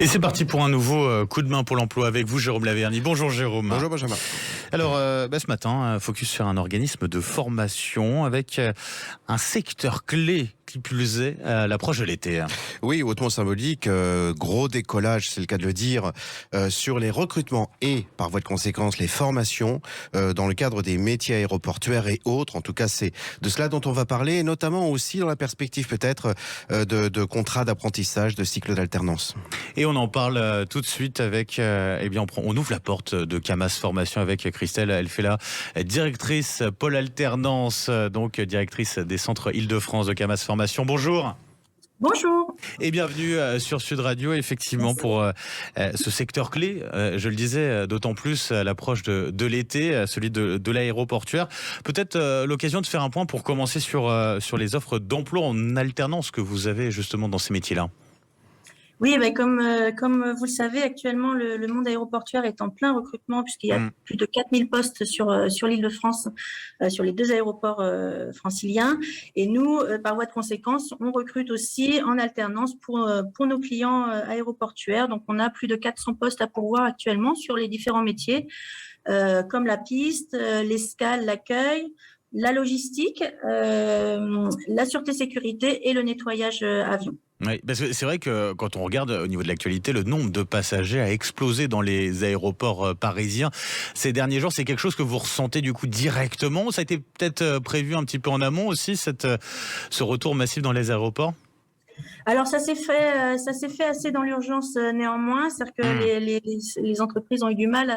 Et c'est parti pour un nouveau coup de main pour l'emploi avec vous, Jérôme Laverny. Bonjour Jérôme. Bonjour Benjamin. Alors, ce matin, focus sur un organisme de formation avec un secteur clé qui plus est à l'approche de l'été. Oui, hautement symbolique, gros décollage, c'est le cas de le dire, sur les recrutements et, par voie de conséquence, les formations dans le cadre des métiers aéroportuaires et autres. En tout cas, c'est de cela dont on va parler, et notamment aussi dans la perspective peut-être de contrats d'apprentissage, de cycles d'alternance. Et on en parle tout de suite avec, on ouvre la porte de Camas Formation avec Christelle Elfella, directrice pôle alternance, donc directrice des centres Île-de-France de Camas Formation. Bonjour. Bonjour. Et bienvenue sur Sud Radio, effectivement, pour ce secteur clé, je le disais, d'autant plus à l'approche de l'été, celui de l'aéroportuaire. Peut-être l'occasion de faire un point pour commencer sur les offres d'emploi en alternance que vous avez justement dans ces métiers-là. Oui, comme vous le savez, actuellement, le monde aéroportuaire est en plein recrutement puisqu'il y a plus de 4000 postes sur l'Île-de-France, sur les 2 aéroports franciliens. Et nous, par voie de conséquence, on recrute aussi en alternance pour nos clients aéroportuaires. Donc, on a plus de 400 postes à pourvoir actuellement sur les différents métiers, comme la piste, l'escale, l'accueil, la logistique, la sûreté-sécurité et le nettoyage avion. Oui, parce que c'est vrai que quand on regarde au niveau de l'actualité, le nombre de passagers a explosé dans les aéroports parisiens ces derniers jours. C'est quelque chose que vous ressentez du coup directement. Ça a été peut-être prévu un petit peu en amont aussi, ce retour massif dans les aéroports? Alors ça s'est fait assez dans l'urgence néanmoins, c'est-à-dire que les entreprises ont eu du mal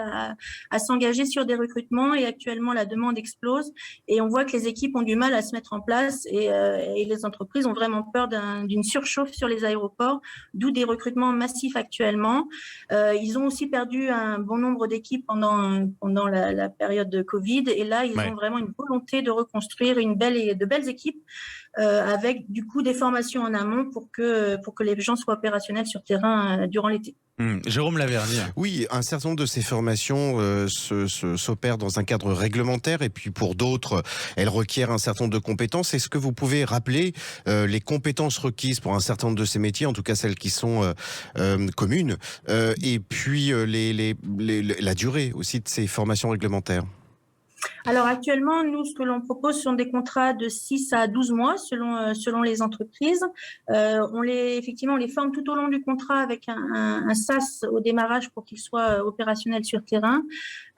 à s'engager sur des recrutements et actuellement la demande explose et on voit que les équipes ont du mal à se mettre en place et les entreprises ont vraiment peur d'une surchauffe sur les aéroports, d'où des recrutements massifs actuellement. Ils ont aussi perdu un bon nombre d'équipes pendant la période de Covid et là ils ont vraiment une volonté de reconstruire de belles équipes avec du coup des formations en amont pour que les gens soient opérationnels sur terrain durant l'été. Jérôme Laverny. Oui, un certain nombre de ces formations s'opèrent dans un cadre réglementaire et puis pour d'autres, elles requièrent un certain nombre de compétences. Est-ce que vous pouvez rappeler les compétences requises pour un certain nombre de ces métiers, en tout cas celles qui sont communes, et puis la durée aussi de ces formations réglementaires? Alors actuellement, nous, ce que l'on propose sont des contrats de 6 à 12 mois selon les entreprises. On les forme tout au long du contrat avec un SAS au démarrage pour qu'ils soient opérationnels sur terrain.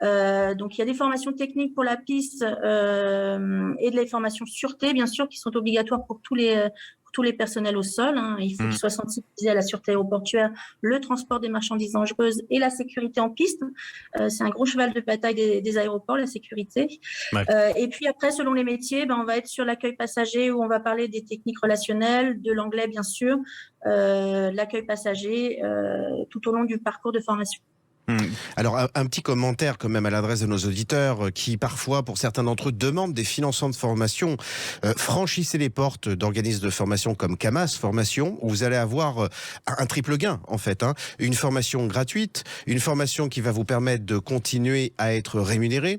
Donc il y a des formations techniques pour la piste et des formations sûreté, bien sûr, qui sont obligatoires pour tous les personnels au sol. Il faut qu'ils soient sensibilisés à la sûreté aéroportuaire, le transport des marchandises dangereuses et la sécurité en piste. C'est un gros cheval de bataille des aéroports, la sécurité. Et puis après, selon les métiers, on va être sur l'accueil passager où on va parler des techniques relationnelles, de l'anglais bien sûr, l'accueil passager tout au long du parcours de formation. Alors un petit commentaire quand même à l'adresse de nos auditeurs qui parfois pour certains d'entre eux demandent des financements de formation. Franchissez les portes d'organismes de formation comme Camas Formation où vous allez avoir un triple gain en fait. Une formation gratuite, une formation qui va vous permettre de continuer à être rémunéré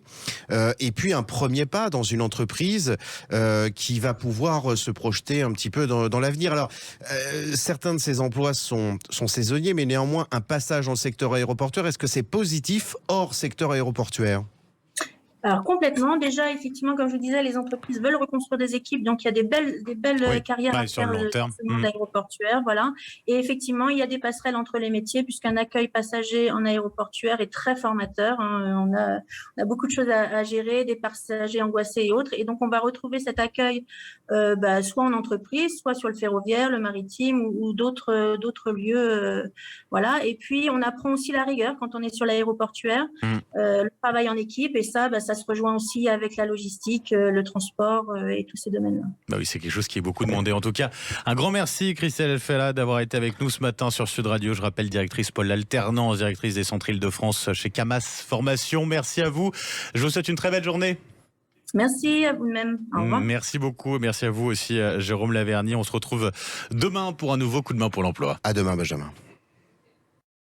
et puis un premier pas dans une entreprise qui va pouvoir se projeter un petit peu dans l'avenir. Alors certains de ces emplois sont saisonniers mais néanmoins un passage dans le secteur aéroportuaire, est-ce que c'est positif hors secteur aéroportuaire? Alors complètement. Déjà, effectivement, comme je vous disais, les entreprises veulent reconstruire des équipes, donc il y a des belles carrières à sur faire le long terme. dans ce monde aéroportuaire, voilà. Et effectivement, il y a des passerelles entre les métiers, puisqu'un accueil passager en aéroportuaire est très formateur. On a beaucoup de choses à gérer, des passagers angoissés et autres, et donc on va retrouver cet accueil soit en entreprise, soit sur le ferroviaire, le maritime ou d'autres lieux, voilà. Et puis on apprend aussi la rigueur quand on est sur l'aéroportuaire, le travail en équipe, et ça se rejoint aussi avec la logistique, le transport et tous ces domaines-là. Bah oui, c'est quelque chose qui est beaucoup demandé. En tout cas, un grand merci Christelle Elfella d'avoir été avec nous ce matin sur Sud Radio. Je rappelle, directrice pôle alternance, directrice des centres Île-de-France chez Camas Formation. Merci à vous. Je vous souhaite une très belle journée. Merci à vous-même. Au revoir. Merci beaucoup. Merci à vous aussi, Jérôme Laverny. On se retrouve demain pour un nouveau coup de main pour l'emploi. À demain, Benjamin.